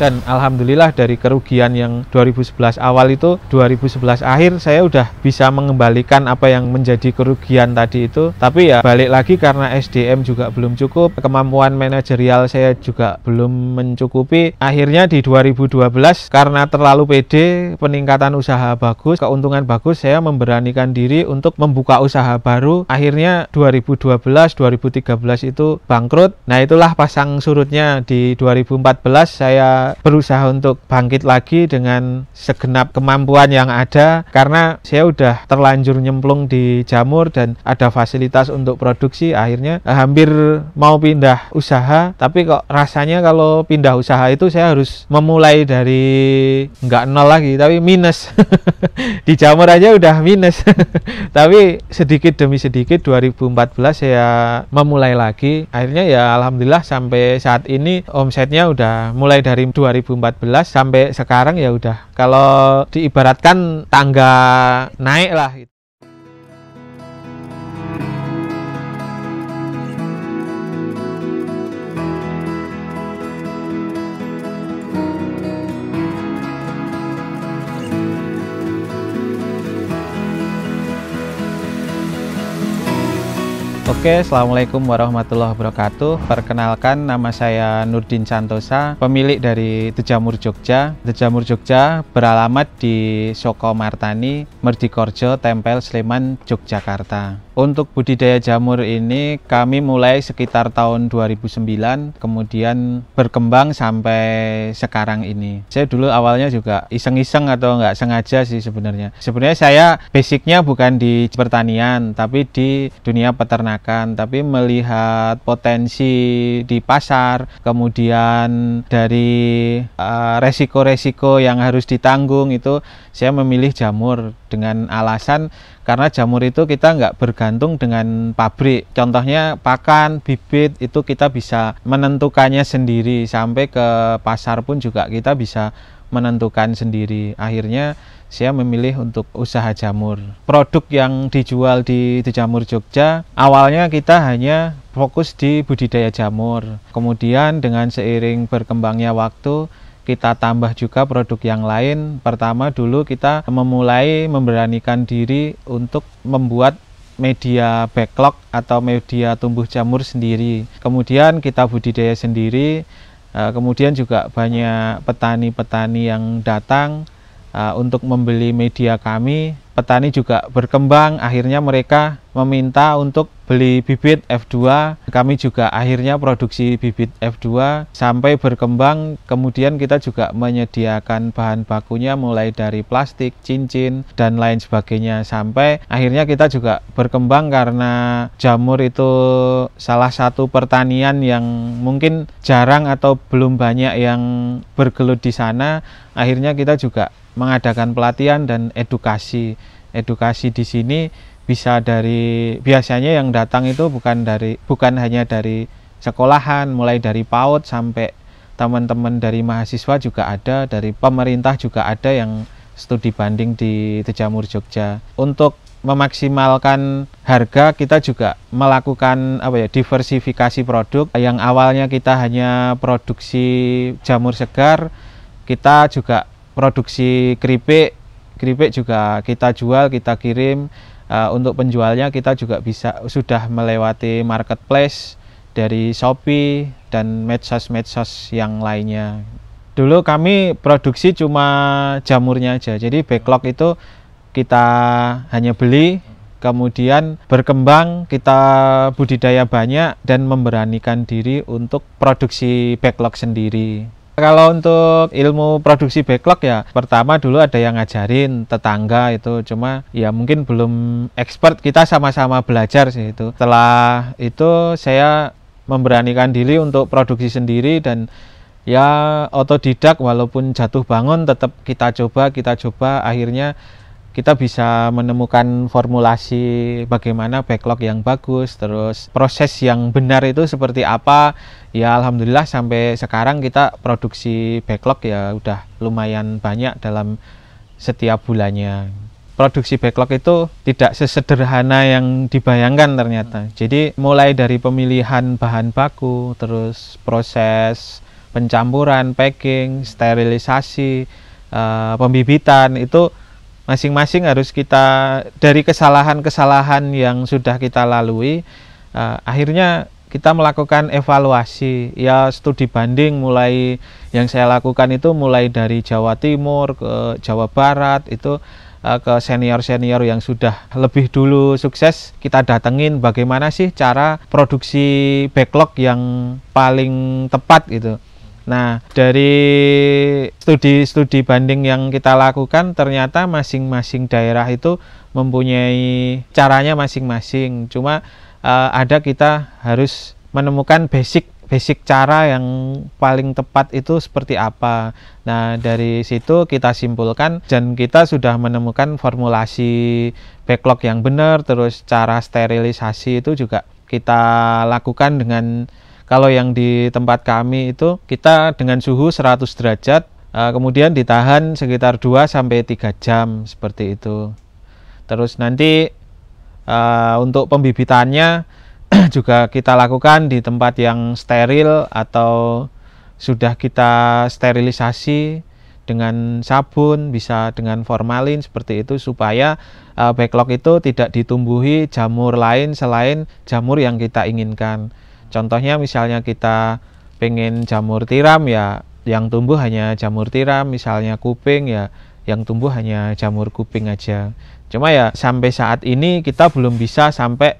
Dan alhamdulillah dari kerugian yang 2011 awal itu 2011 akhir saya udah bisa mengembalikan apa yang menjadi kerugian tadi itu. Tapi ya balik lagi karena SDM juga belum cukup, kemampuan manajerial saya juga belum mencukupi. Akhirnya di 2012 karena terlalu pede, peningkatan usaha bagus, keuntungan bagus, saya memberanikan diri untuk membuka usaha baru. Akhirnya 2012, 2013 itu bangkrut. Nah itulah pasang surutnya. Di 2014 saya berusaha untuk bangkit lagi dengan segenap kemampuan yang ada, karena saya udah terlanjur nyemplung di jamur dan ada fasilitas untuk produksi. Akhirnya hampir mau pindah usaha, tapi kok rasanya kalau pindah usaha itu saya harus memulai dari nggak nol lagi, tapi minus. Di jamur aja udah minus. Tapi sedikit demi sedikit 2014 saya memulai lagi. Akhirnya ya alhamdulillah sampai saat ini omsetnya udah mulai dari 2014 sampai sekarang ya udah, kalau diibaratkan tangga naik lah. Oke, Assalamualaikum warahmatullahi wabarakatuh. Perkenalkan, nama saya Nurdin Santosa, pemilik dari Tejamur Jogja. Tejamur Jogja beralamat di Soko Martani, Merdikorjo, Tempel, Sleman, Yogyakarta. Untuk budidaya jamur ini kami mulai sekitar tahun 2009, kemudian berkembang sampai sekarang ini. Saya dulu awalnya juga iseng-iseng atau nggak sengaja sih sebenarnya. Sebenarnya saya basicnya bukan di pertanian, tapi di dunia peternakan. Tapi melihat potensi di pasar, kemudian dari resiko-resiko yang harus ditanggung, itu saya memilih jamur dengan alasan karena jamur itu kita nggak bergantung dengan pabrik. Contohnya pakan, bibit, itu kita bisa menentukannya sendiri. Sampai ke pasar pun juga kita bisa menentukan sendiri. Akhirnya saya memilih untuk usaha jamur. Produk yang dijual di Tejamur Jogja, awalnya kita hanya fokus di budidaya jamur. Kemudian dengan seiring berkembangnya waktu, kita tambah juga produk yang lain. Pertama dulu kita memulai memberanikan diri untuk membuat media backlog atau media tumbuh jamur sendiri. Kemudian kita budidaya sendiri. Kemudian juga banyak petani-petani yang datang untuk membeli media kami. Petani juga berkembang, akhirnya mereka meminta untuk beli bibit F2. Kami juga akhirnya produksi bibit F2 sampai berkembang. Kemudian kita juga menyediakan bahan bakunya mulai dari plastik, cincin, dan lain sebagainya. Sampai akhirnya kita juga berkembang karena jamur itu salah satu pertanian yang mungkin jarang atau belum banyak yang bergelut di sana. Akhirnya kita juga mengadakan pelatihan dan edukasi. Edukasi di sini bisa dari, biasanya yang datang itu bukan hanya dari sekolahan, mulai dari PAUD sampai teman-teman dari mahasiswa juga ada, dari pemerintah juga ada yang studi banding di Tejamur Jogja. Untuk memaksimalkan harga, kita juga melakukan diversifikasi produk. Yang awalnya kita hanya produksi jamur segar, kita juga produksi keripik juga kita jual, kita kirim. Untuk penjualnya kita juga sudah melewati marketplace dari Shopee dan medsos-medsos yang lainnya. Dulu kami produksi cuma jamurnya aja, jadi backlog itu kita hanya beli, kemudian berkembang, kita budidaya banyak dan memberanikan diri untuk produksi backlog sendiri. Kalau untuk ilmu produksi backlog ya, pertama dulu ada yang ngajarin tetangga itu, cuma ya mungkin belum expert, kita sama-sama belajar sih itu. Setelah itu saya memberanikan diri untuk produksi sendiri dan ya otodidak, walaupun jatuh bangun tetap kita coba, akhirnya kita bisa menemukan formulasi bagaimana backlog yang bagus, terus proses yang benar itu seperti apa. Ya alhamdulillah sampai sekarang kita produksi backlog ya udah lumayan banyak dalam setiap bulannya. Produksi backlog itu tidak sesederhana yang dibayangkan ternyata. Jadi mulai dari pemilihan bahan baku, terus proses pencampuran, packing, sterilisasi, pembibitan, itu masing-masing harus kita, dari kesalahan-kesalahan yang sudah kita lalui, akhirnya kita melakukan evaluasi, ya studi banding. Mulai yang saya lakukan itu mulai dari Jawa Timur ke Jawa Barat, itu ke senior-senior yang sudah lebih dulu sukses, kita datengin bagaimana sih cara produksi backlog yang paling tepat gitu. Nah, dari studi banding yang kita lakukan, ternyata masing-masing daerah itu mempunyai caranya masing-masing. Cuma ada, kita harus menemukan basic cara yang paling tepat itu seperti apa. Nah, dari situ kita simpulkan dan kita sudah menemukan formulasi backlog yang benar. Terus cara sterilisasi itu juga kita lakukan dengan, kalau yang di tempat kami itu kita dengan suhu 100 derajat, kemudian ditahan sekitar 2-3 jam seperti itu. Terus nanti untuk pembibitannya juga kita lakukan di tempat yang steril atau sudah kita sterilisasi dengan sabun, bisa dengan formalin seperti itu, supaya backlog itu tidak ditumbuhi jamur lain selain jamur yang kita inginkan. Contohnya misalnya kita pengen jamur tiram, ya yang tumbuh hanya jamur tiram, misalnya kuping, ya yang tumbuh hanya jamur kuping aja. Cuma ya sampai saat ini kita belum bisa sampai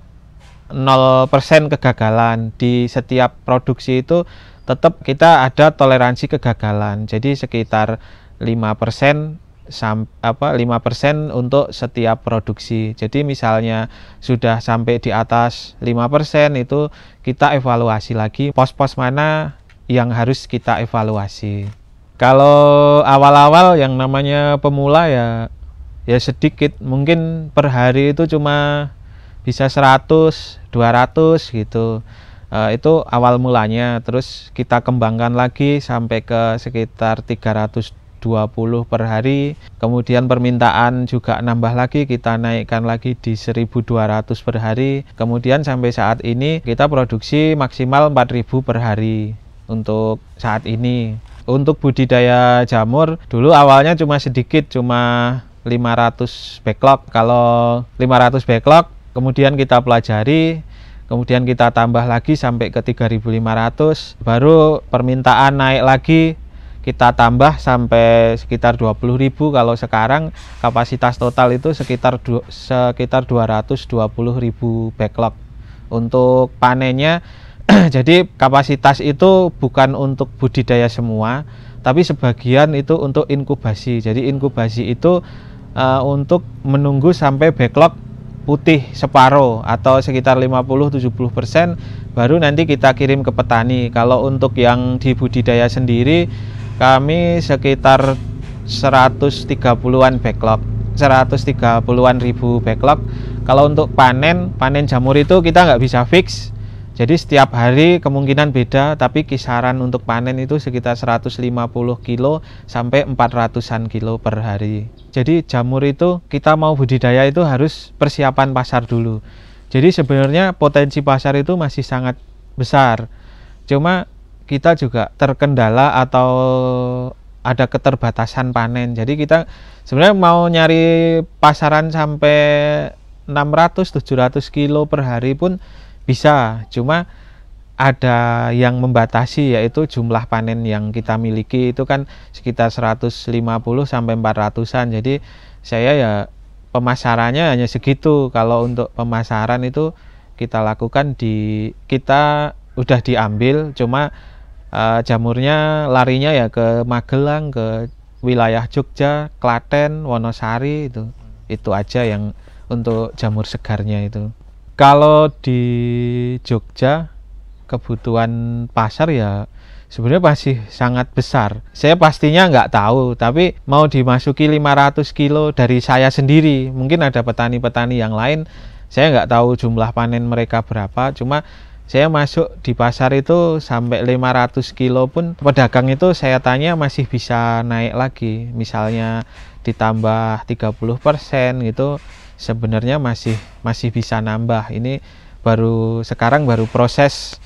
0% kegagalan. Di setiap produksi itu tetap kita ada toleransi kegagalan. Jadi sekitar 5% untuk setiap produksi. Jadi misalnya sudah sampai di atas 5%, itu kita evaluasi lagi pos-pos mana yang harus kita evaluasi. Kalau awal-awal yang namanya pemula ya sedikit, mungkin per hari itu cuma bisa 100, 200 gitu. Itu awal mulanya. Terus kita kembangkan lagi sampai ke sekitar 320 per hari. Kemudian permintaan juga nambah lagi, kita naikkan lagi di 1200 per hari. Kemudian sampai saat ini kita produksi maksimal 4000 per hari untuk saat ini. Untuk budidaya jamur dulu awalnya cuma sedikit, cuma 500 backlog. Kalau 500 backlog kemudian kita pelajari, kemudian kita tambah lagi sampai ke 3500, baru permintaan naik lagi, kita tambah sampai sekitar 20.000. Kalau sekarang kapasitas total itu sekitar 220.000 backlog untuk panennya. Jadi kapasitas itu bukan untuk budidaya semua, tapi sebagian itu untuk inkubasi. Jadi inkubasi itu untuk menunggu sampai backlog putih separuh atau sekitar 50-70%, baru nanti kita kirim ke petani. Kalau untuk yang di budidaya sendiri, kami sekitar 130-an backlog, 130-an ribu backlog. Kalau untuk panen jamur itu kita nggak bisa fix. Jadi setiap hari kemungkinan beda, tapi kisaran untuk panen itu sekitar 150 kilo sampai 400-an kilo per hari. Jadi jamur itu kita mau budidaya itu harus persiapan pasar dulu. Jadi sebenarnya potensi pasar itu masih sangat besar. Cuma kita juga terkendala atau ada keterbatasan panen. Jadi kita sebenarnya mau nyari pasaran sampai 600-700 kilo per hari pun bisa, cuma ada yang membatasi, yaitu jumlah panen yang kita miliki itu kan sekitar 150 sampai 400-an. Jadi saya ya pemasarannya hanya segitu. Kalau untuk pemasaran itu kita lakukan kita udah diambil, cuma jamurnya larinya ya ke Magelang, ke wilayah Jogja, Klaten, Wonosari, itu aja yang untuk jamur segarnya itu. Kalau di Jogja kebutuhan pasar ya sebenarnya masih sangat besar. Saya pastinya nggak tahu, tapi mau dimasuki 500 kilo dari saya sendiri. Mungkin ada petani-petani yang lain, saya nggak tahu jumlah panen mereka berapa. Cuma saya masuk di pasar itu sampai 500 kilo pun pedagang itu saya tanya masih bisa naik lagi. Misalnya ditambah 30% gitu, sebenarnya masih bisa nambah. Ini sekarang baru proses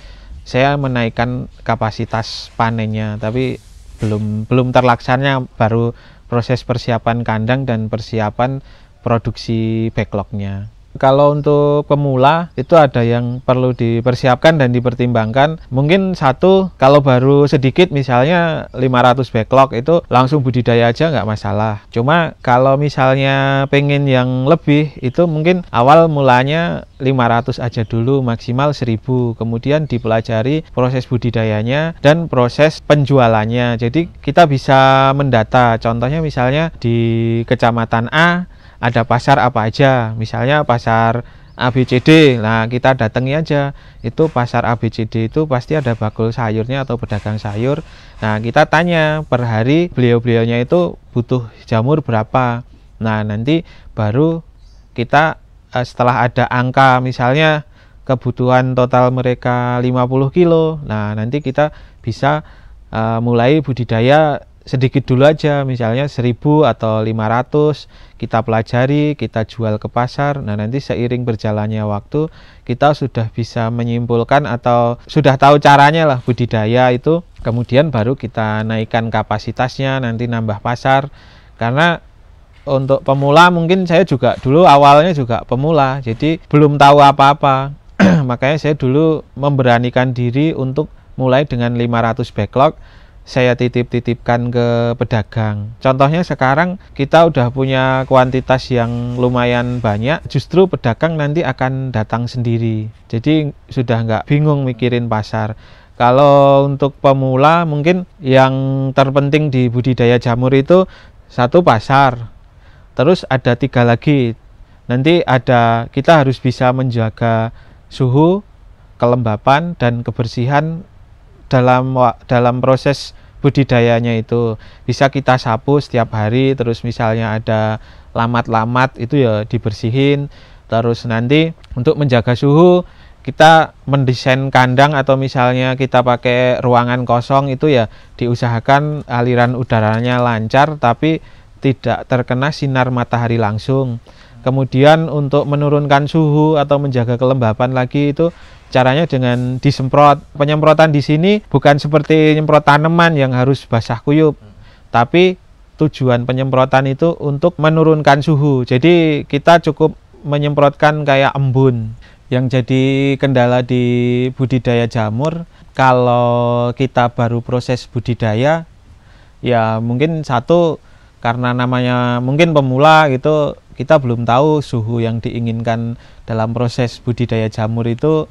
saya menaikkan kapasitas panennya, tapi belum terlaksana, baru proses persiapan kandang dan persiapan produksi backlognya. Kalau untuk pemula itu ada yang perlu dipersiapkan dan dipertimbangkan. Mungkin satu, kalau baru sedikit misalnya 500 backlog itu langsung budidaya aja nggak masalah. Cuma kalau misalnya pengen yang lebih itu mungkin awal mulanya 500 aja dulu, maksimal 1000. Kemudian dipelajari proses budidayanya dan proses penjualannya. Jadi kita bisa mendata, contohnya misalnya di kecamatan A ada pasar apa aja, misalnya pasar ABCD. Nah, kita datangi aja. Itu pasar ABCD itu pasti ada bakul sayurnya atau pedagang sayur. Nah, kita tanya per hari beliau-beliaunya itu butuh jamur berapa. Nah, nanti baru kita setelah ada angka misalnya kebutuhan total mereka 50 kilo. Nah, nanti kita bisa mulai budidaya sedikit dulu aja, misalnya 1000 atau 500 kita pelajari, kita jual ke pasar. Nah, nanti seiring berjalannya waktu kita sudah bisa menyimpulkan atau sudah tahu caranya lah budidaya itu, kemudian baru kita naikkan kapasitasnya, nanti nambah pasar. Karena untuk pemula mungkin saya juga dulu awalnya juga pemula, jadi belum tahu apa-apa. Makanya saya dulu memberanikan diri untuk mulai dengan 500 backlog, saya titip-titipkan ke pedagang. Contohnya sekarang kita udah punya kuantitas yang lumayan banyak, justru pedagang nanti akan datang sendiri. Jadi sudah nggak bingung mikirin pasar. Kalau untuk pemula mungkin yang terpenting di budidaya jamur itu satu pasar. Terus ada 3 lagi. Nanti ada, kita harus bisa menjaga suhu, kelembapan, dan kebersihan dalam proses budidayanya itu. Bisa kita sapu setiap hari, terus misalnya ada lamat-lamat itu ya dibersihin. Terus nanti untuk menjaga suhu kita mendesain kandang atau misalnya kita pakai ruangan kosong itu ya diusahakan aliran udaranya lancar tapi tidak terkena sinar matahari langsung. Kemudian untuk menurunkan suhu atau menjaga kelembapan lagi itu caranya dengan disemprot. Penyemprotan di sini bukan seperti nyemprot tanaman yang harus basah kuyup, tapi tujuan penyemprotan itu untuk menurunkan suhu. Jadi kita cukup menyemprotkan kayak embun. Yang jadi kendala di budidaya jamur, kalau kita baru proses budidaya, ya mungkin satu karena namanya mungkin pemula gitu, kita belum tahu suhu yang diinginkan dalam proses budidaya jamur itu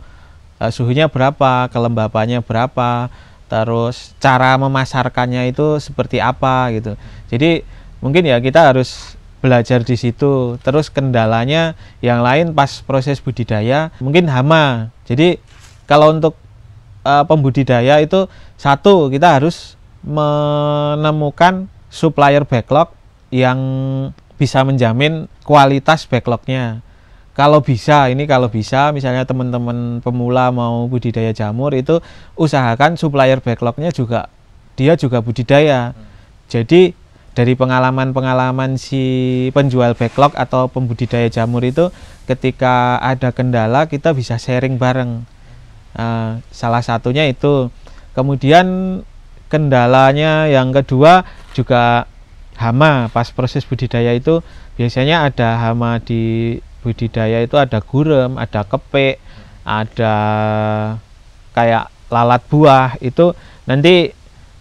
suhunya berapa, kelembapannya berapa, terus cara memasarkannya itu seperti apa gitu. Jadi mungkin ya kita harus belajar di situ. Terus kendalanya yang lain pas proses budidaya mungkin hama. Jadi kalau untuk pembudidaya itu satu, kita harus menemukan supplier backlog yang bisa menjamin kualitas backlognya. Kalau bisa misalnya teman-teman pemula mau budidaya jamur itu usahakan supplier backlognya dia juga budidaya. Jadi dari pengalaman si penjual backlog atau pembudidaya jamur itu ketika ada kendala kita bisa sharing bareng. Salah satunya itu. Kemudian kendalanya yang kedua juga hama. Pas proses budidaya itu biasanya ada hama di budidaya itu, ada gurem, ada kepek, ada kayak lalat buah. Itu nanti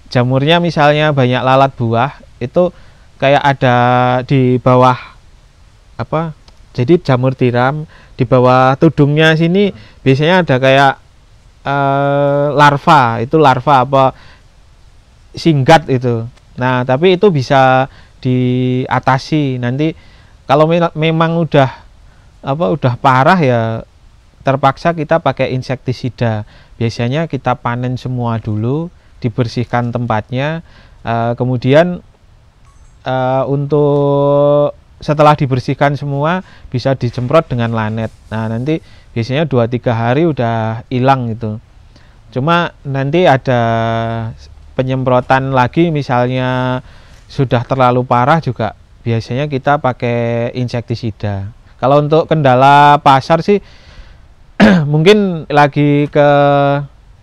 jamurnya misalnya banyak lalat buah, itu kayak ada di bawah jadi jamur tiram di bawah tudungnya sini biasanya ada kayak larva apa singgat itu. Nah, tapi itu bisa diatasi. Nanti kalau memang udah parah ya terpaksa kita pakai insektisida. Biasanya kita panen semua dulu, dibersihkan tempatnya, kemudian untuk setelah dibersihkan semua bisa disemprot dengan lanet. Nah, nanti biasanya 2-3 hari udah hilang gitu. Cuma nanti ada penyemprotan lagi misalnya sudah terlalu parah juga biasanya kita pakai insektisida. Kalau untuk kendala pasar sih mungkin lagi ke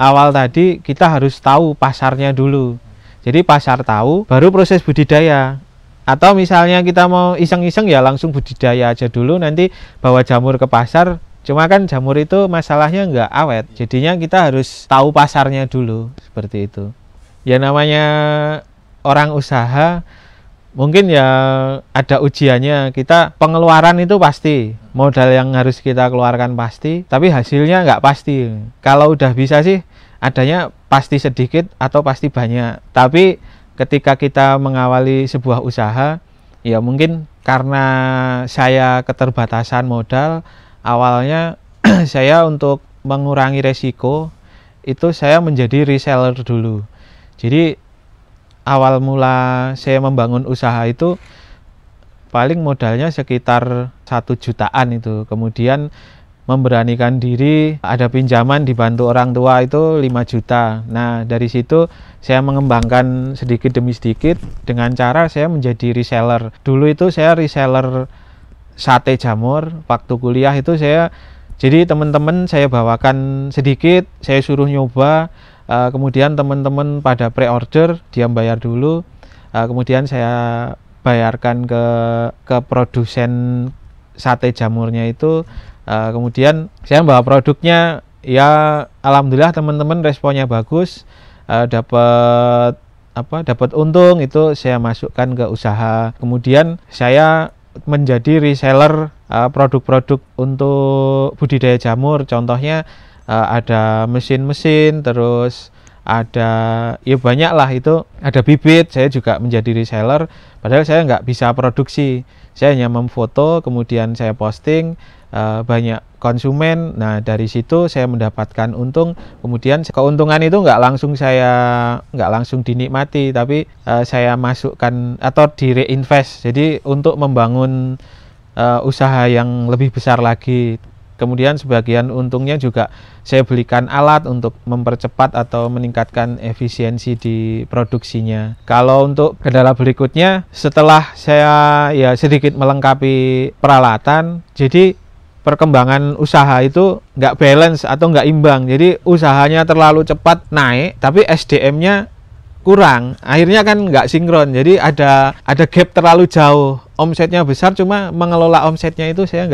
awal tadi kita harus tahu pasarnya dulu. Jadi pasar tahu, baru proses budidaya. Atau misalnya kita mau iseng-iseng ya langsung budidaya aja dulu, nanti bawa jamur ke pasar. Cuma kan jamur itu masalahnya nggak awet, jadinya kita harus tahu pasarnya dulu, seperti itu. Ya namanya orang usaha, mungkin ya ada ujiannya. Kita pengeluaran itu pasti, modal yang harus kita keluarkan pasti, tapi hasilnya nggak pasti. Kalau udah bisa sih, adanya pasti sedikit atau pasti banyak. Tapi ketika kita mengawali sebuah usaha, ya mungkin karena saya keterbatasan modal, awalnya saya untuk mengurangi resiko, itu saya menjadi reseller dulu. Jadi awal mula saya membangun usaha itu paling modalnya sekitar 1 jutaan itu. Kemudian memberanikan diri, ada pinjaman dibantu orang tua itu 5 juta. Nah, dari situ saya mengembangkan sedikit demi sedikit dengan cara saya menjadi reseller. Dulu itu saya reseller sate jamur. Waktu kuliah itu jadi teman-teman saya bawakan sedikit, saya suruh nyoba, kemudian teman-teman pada pre-order, dia bayar dulu, kemudian saya bayarkan ke produsen sate jamurnya itu. Kemudian saya bawa produknya, ya alhamdulillah teman-teman responnya bagus, dapat untung, itu saya masukkan ke usaha. Kemudian saya menjadi reseller produk-produk untuk budidaya jamur. Contohnya ada mesin-mesin, terus ada ya banyak lah, itu ada bibit, saya juga menjadi reseller. Padahal saya nggak bisa produksi, saya hanya memfoto, kemudian saya posting, banyak konsumen. Nah dari situ saya mendapatkan untung. Kemudian keuntungan itu nggak langsung dinikmati, tapi saya masukkan atau di reinvest, jadi untuk membangun usaha yang lebih besar lagi. Kemudian sebagian untungnya juga saya belikan alat untuk mempercepat atau meningkatkan efisiensi di produksinya. Kalau untuk kendala berikutnya, setelah saya ya sedikit melengkapi peralatan, jadi perkembangan usaha itu nggak balance atau nggak imbang. Jadi usahanya terlalu cepat naik, tapi SDM-nya kurang. Akhirnya kan nggak sinkron. Jadi ada gap terlalu jauh. Omsetnya besar, cuma mengelola omsetnya itu saya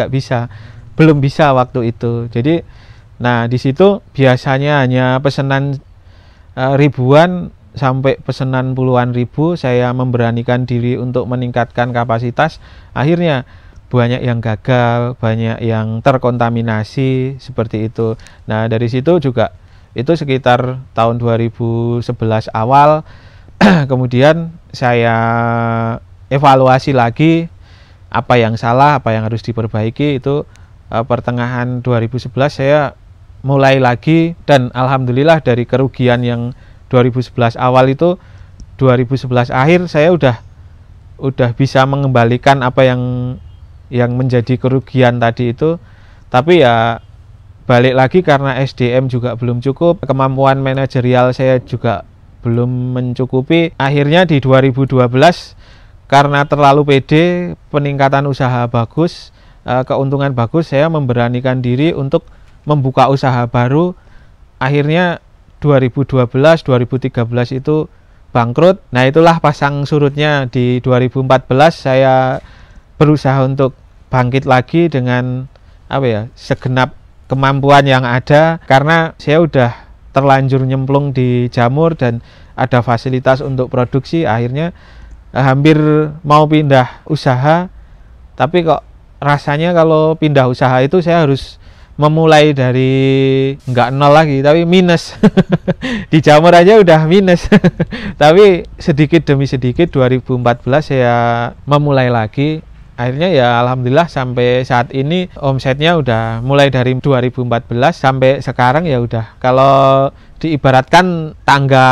belum bisa waktu itu. Jadi, nah di situ biasanya hanya pesanan ribuan sampai pesanan puluhan ribu. Saya memberanikan diri untuk meningkatkan kapasitas. Akhirnya banyak yang gagal, banyak yang terkontaminasi seperti itu. Nah dari situ juga itu sekitar tahun 2011 awal. Kemudian saya evaluasi lagi apa yang salah, apa yang harus diperbaiki. Itu pertengahan 2011 saya mulai lagi, dan alhamdulillah dari kerugian yang 2011 awal itu 2011 akhir saya udah bisa mengembalikan apa yang menjadi kerugian tadi itu. Tapi ya balik lagi karena SDM juga belum cukup, kemampuan manajerial saya juga belum mencukupi. Akhirnya di 2012 karena terlalu pede, peningkatan usaha bagus, keuntungan bagus, saya memberanikan diri untuk membuka usaha baru. Akhirnya 2012, 2013 itu bangkrut. Nah itulah pasang surutnya. Di 2014 saya berusaha untuk bangkit lagi dengan segenap kemampuan yang ada, karena saya udah terlanjur nyemplung di jamur dan ada fasilitas untuk produksi. Akhirnya hampir mau pindah usaha, tapi kok rasanya kalau pindah usaha itu saya harus memulai dari nggak nol lagi, tapi minus. Di jamur aja udah minus. Tapi sedikit demi sedikit 2014 saya memulai lagi. Akhirnya ya alhamdulillah sampai saat ini omsetnya udah mulai dari 2014 sampai sekarang ya udah, kalau diibaratkan tangga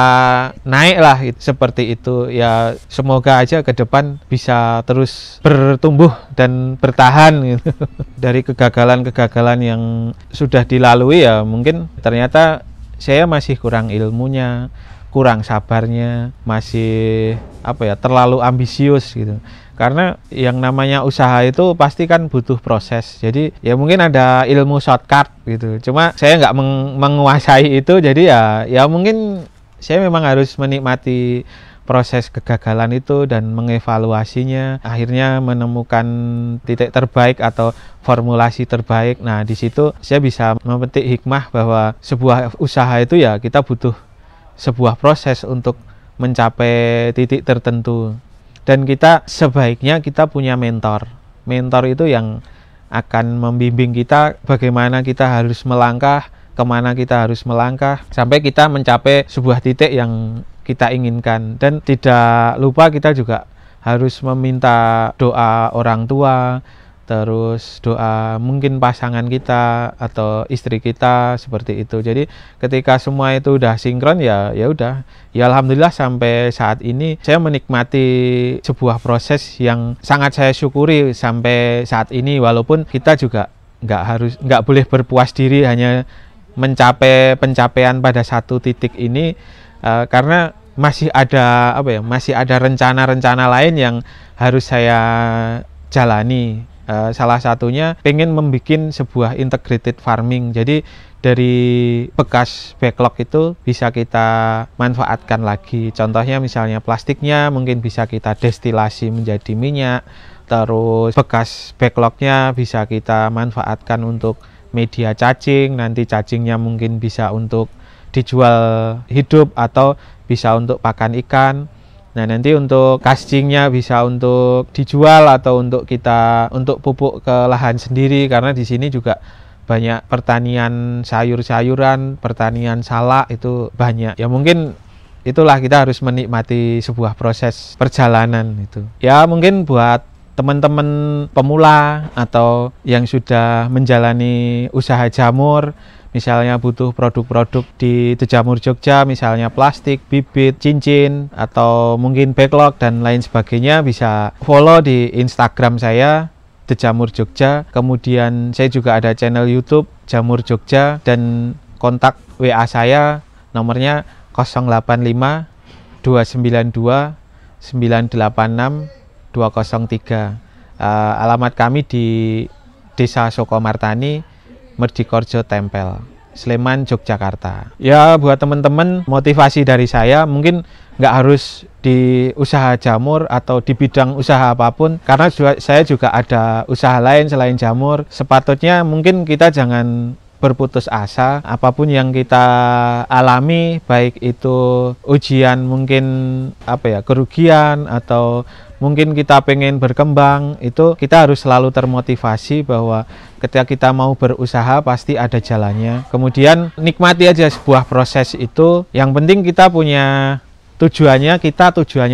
naik lah, seperti itu ya. Semoga aja ke depan bisa terus bertumbuh dan bertahan gitu. Dari kegagalan-kegagalan yang sudah dilalui ya mungkin ternyata saya masih kurang ilmunya, kurang sabarnya, masih terlalu ambisius gitu. Karena yang namanya usaha itu pasti kan butuh proses. Jadi ya mungkin ada ilmu shortcut gitu. Cuma saya nggak menguasai itu, jadi ya mungkin saya memang harus menikmati proses kegagalan itu dan mengevaluasinya, akhirnya menemukan titik terbaik atau formulasi terbaik. Nah, di situ saya bisa memetik hikmah bahwa sebuah usaha itu ya kita butuh sebuah proses untuk mencapai titik tertentu. Dan kita sebaiknya kita punya mentor. Mentor itu yang akan membimbing kita bagaimana kita harus melangkah, kemana kita harus melangkah, sampai kita mencapai sebuah titik yang kita inginkan. Dan tidak lupa kita juga harus meminta doa orang tua, terus doa mungkin pasangan kita atau istri kita, seperti itu. Jadi ketika semua itu udah sinkron ya udah. Ya alhamdulillah sampai saat ini saya menikmati sebuah proses yang sangat saya syukuri sampai saat ini, walaupun kita juga nggak boleh berpuas diri hanya mencapai pencapaian pada satu titik ini, karena masih ada masih ada rencana-rencana lain yang harus saya jalani. Salah satunya pengen membuat sebuah integrated farming. Jadi dari bekas backlog itu bisa kita manfaatkan lagi. Contohnya misalnya plastiknya mungkin bisa kita destilasi menjadi minyak. Terus bekas backlognya bisa kita manfaatkan untuk media cacing. Nanti cacingnya mungkin bisa untuk dijual hidup atau bisa untuk pakan ikan. Nah, nanti untuk casingnya bisa untuk dijual atau untuk pupuk ke lahan sendiri, karena di sini juga banyak pertanian sayur-sayuran, pertanian salak itu banyak. Ya mungkin itulah kita harus menikmati sebuah proses perjalanan itu. Ya mungkin buat teman-teman pemula atau yang sudah menjalani usaha jamur, misalnya butuh produk-produk di Tejamur Jogja, misalnya plastik, bibit, cincin, atau mungkin backlog dan lain sebagainya, bisa follow di Instagram saya, Tejamur Jogja. Kemudian saya juga ada channel YouTube Jamur Jogja, dan kontak WA saya nomornya 085 292 986 203. Alamat kami di Desa Sokomartani, Merdikorjo Tempel, Sleman, Yogyakarta. Ya buat teman-teman, motivasi dari saya mungkin nggak harus di usaha jamur atau di bidang usaha apapun, karena saya juga ada usaha lain selain jamur. Sepatutnya mungkin kita jangan berputus asa. Apapun yang kita alami, baik itu ujian, mungkin kerugian, atau mungkin kita pengen berkembang, itu kita harus selalu termotivasi bahwa ketika kita mau berusaha pasti ada jalannya. Kemudian nikmati aja sebuah proses itu. Yang penting kita punya tujuannya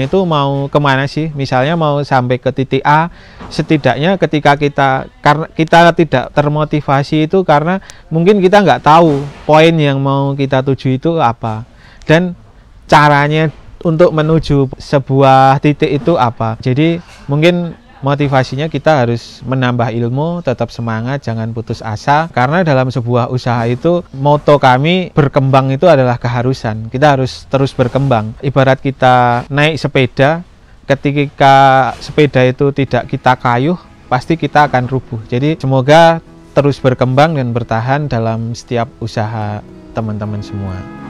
itu mau kemana sih. Misalnya mau sampai ke titik A, setidaknya ketika karena kita tidak termotivasi itu karena mungkin kita nggak tahu poin yang mau kita tuju itu apa, dan caranya untuk menuju sebuah titik itu apa. Jadi mungkin motivasinya kita harus menambah ilmu, tetap semangat, jangan putus asa. Karena dalam sebuah usaha itu moto kami, berkembang itu adalah keharusan. Kita harus terus berkembang. Ibarat kita naik sepeda, ketika sepeda itu tidak kita kayuh, pasti kita akan rubuh. Jadi semoga terus berkembang dan bertahan dalam setiap usaha teman-teman semua.